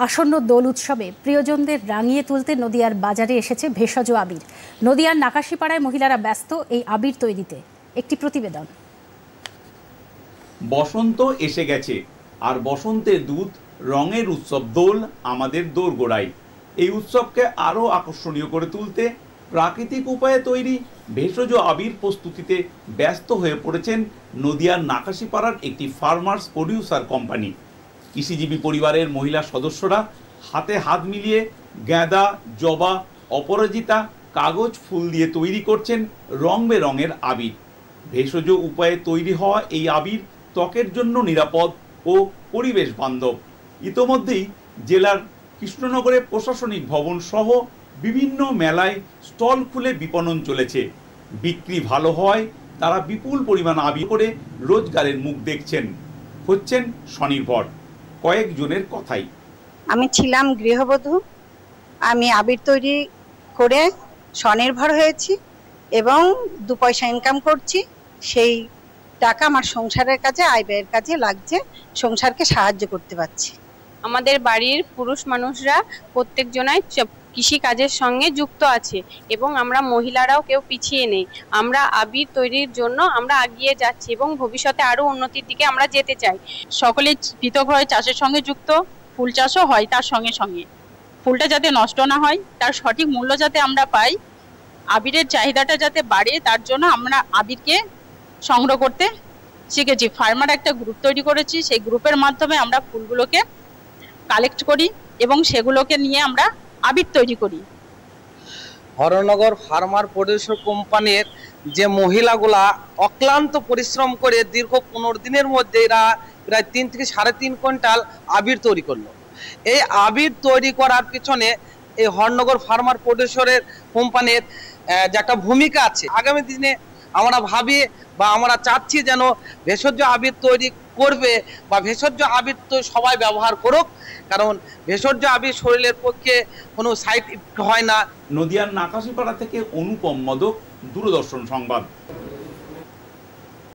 আসন্ন দোল উৎসবে প্রিয়জনদের রাঙিয়ে তুলতে নদিয়ার বাজারে এসেছে ভেষজ আবির। নদিয়ার নাকাশিপাড়ায় মহিলারা ব্যস্ত এই আবির তৈরিতে। একটি প্রতিবেদন। বসন্ত এসে গেছে, আর বসন্তের দূত রঙের উৎসব দোল আমাদের দোরগোড়ায়। এই উৎসবকে আরও আকর্ষণীয় করে তুলতে প্রাকৃতিক উপায়ে তৈরি ভেষজ আবির প্রস্তুতিতে ব্যস্ত হয়ে পড়েছেন নদিয়ার নাকাশিপাড়ার একটি ফার্মার্স প্রডিউসার কোম্পানি। কৃষিজীবী পরিবারের মহিলা সদস্যরা হাতে হাত মিলিয়ে গাঁদা, জবা, অপরাজিতা, কাগজ ফুল দিয়ে তৈরি করছেন রং বেরঙের আবির। ভেষজ উপায়ে তৈরি হওয়া এই আবির ত্বকের জন্য নিরাপদ ও পরিবেশ বান্ধব। ইতোমধ্যেই জেলার কৃষ্ণনগরে প্রশাসনিক ভবন সহ বিভিন্ন মেলায় স্টল খুলে বিপণন চলেছে। বিক্রি ভালো হওয়ায় তারা বিপুল পরিমাণ আবির করে রোজগারের মুখ দেখছেন, হচ্ছেন স্বনির্ভর। কয়েকজনের কথাই, আমি ছিলাম গৃহবধূ, আমি আবির তৈরি করে স্বনির্ভর হয়েছি এবং 2 পয়সা ইনকাম করছি। সেই টাকা আমার সংসারের কাজে, আয় ব্যয়ের কাজে লাগছে, সংসারকে সাহায্য করতে পারছি। আমাদের বাড়ির পুরুষ মানুষরা প্রত্যেকজনাই কৃষি কাজের সঙ্গে যুক্ত আছে এবং আমরা মহিলারাও কেউ পিছিয়ে নেই। আমরা আবির তৈরির জন্য আমরা এগিয়ে যাচ্ছি এবং ভবিষ্যতে আরো উন্নতির দিকে আমরা যেতে চাই। সকলে পৃথকভাবে চাষের সঙ্গে যুক্ত, ফুল চাষও হয় তার সঙ্গে সঙ্গে। ফুলটা যাতে নষ্ট না হয়, তার সঠিক মূল্য যাতে আমরা পাই, আবিরের চাহিদাটা যাতে বাড়ে, তার জন্য আমরা আবিরকে সংগ্রহ করতে শিখেছি। ফার্মার একটা গ্রুপ তৈরি করেছি, সেই গ্রুপের মাধ্যমে আমরা ফুলগুলোকে কালেক্ট করি এবং সেগুলোকে নিয়ে আমরা আবির তৈরি করি। হরনগর ফার্মার প্রডিউসার কোম্পানির যে মহিলাগুলা অক্লান্ত পরিশ্রম করে দীর্ঘ 15 দিনের মধ্যে এরা প্রায় 3 থেকে 3.5 কুইন্টাল আবির তৈরি করলো। এই আবির তৈরি করার পিছনে এই হরনগর ফার্মার প্রডিউসারের কোম্পানির যে একটা ভূমিকা আছে। আগামী দিনে আমরা ভাবি বা আমরা চাচ্ছি যেন ভেষজ আবির তৈরি করবে বা ভেষজ আবির তো সবাই ব্যবহার করুক, কারণ ভেষজ আবির শরীরের পক্ষে কোনো সাইড ইফেক্ট হয় না। নদিয়ার নাকাশিপাড়া থেকে অনুপম মদক, দূরদর্শন সংবাদ।